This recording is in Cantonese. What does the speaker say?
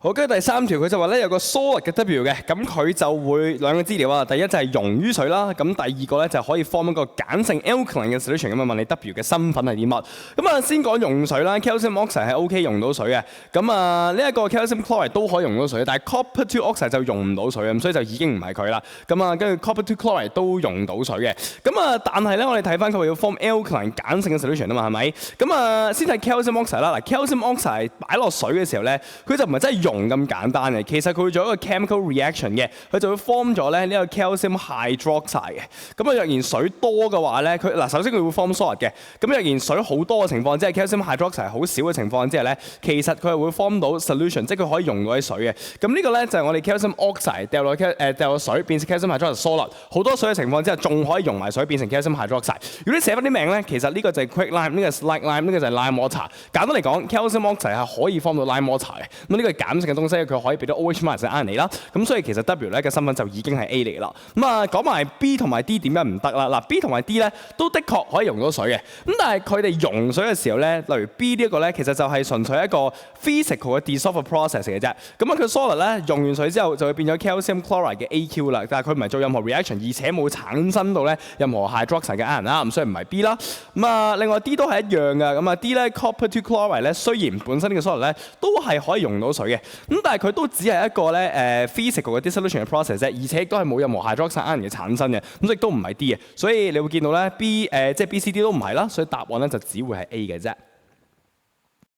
好，跟住第三條佢就話咧有個 solid 嘅 W 嘅，咁佢就會兩個資料啊。第一就係溶於水啦，咁第二個咧就可以 form 一個鹼性 alkaline 嘅 solution 咁啊。問你 W 嘅身份係啲乜？咁啊先講溶水啦 ，calcium oxide 係 OK 溶到水嘅。咁啊呢一個 calcium chloride 都可以溶到水，但係 copper 2 oxide 就溶唔到水咁，所以就已經唔係佢啦。咁啊跟住 copper 2 chloride 都溶到水嘅。咁啊但係咧我哋睇翻佢要 form alkaline 鹼性嘅 solution 啊嘛，係咪？咁啊先睇 calcium oxide 啦。嗱 calcium oxide 擺落水嘅時候咧，佢就唔係真係溶咁簡單嘅，其實佢會做一個 chemical reaction 嘅，佢就會 form 咗咧呢個 calcium hydroxide 嘅。咁啊，若然水多嘅話咧，佢嗱首先佢會 form solid 嘅。咁若然水好多嘅情況，即係 calcium hydroxide 好少嘅情況之下咧，其實佢係會 form 到 solution，即係佢可以溶到啲水嘅。咁呢個咧就係我哋 calcium oxide 掉落水變成 calcium hydroxide solid， 好多水嘅情況之下仲可以溶埋水變成 calcium hydroxide。如果你寫翻啲名咧，其實呢個就係 quicklime， 呢個係 slaked lime， 呢個就係 lime water。簡單嚟講 ，calcium oxide 係可以 form 到 lime water 嘅。咁呢個係鹼性嘅東西，佢可以俾到 OH- ion 嚟啦。咁所以其實 W 咧嘅身份就已經係 A 嚟啦。咁啊講埋 B 同埋 D 點解唔得啦？嗱 B 同埋 D 咧都的確可以溶到水嘅。咁但係佢哋溶水嘅時候咧，例如 B 呢一個咧，其實就係純粹一個 physical 嘅 dissolve process 嚟嘅啫。咁啊佢 solid 咧溶完水之後就會變咗 calcium chloride 嘅 AQ 啦。但係佢唔係做任何 reaction， 而且冇產生到咧任何 hydroxide 嘅 ion 啦。咁所以唔係 B 啦。咁啊另外 D 都係一樣㗎。咁啊 D 咧 copper 2 chloride 咧雖然本身呢個 solid 咧都係可以溶到水嘅。咁但係佢都只係一個咧physical 嘅 dissolution 嘅 process 啫，而且亦都係冇任何 hydroxide ion 嘅產生嘅，咁所以都唔係 D 嘅，所以你會見到咧 B 即係 B、C、D 都唔係啦，所以答案咧就只會係 A 嘅啫。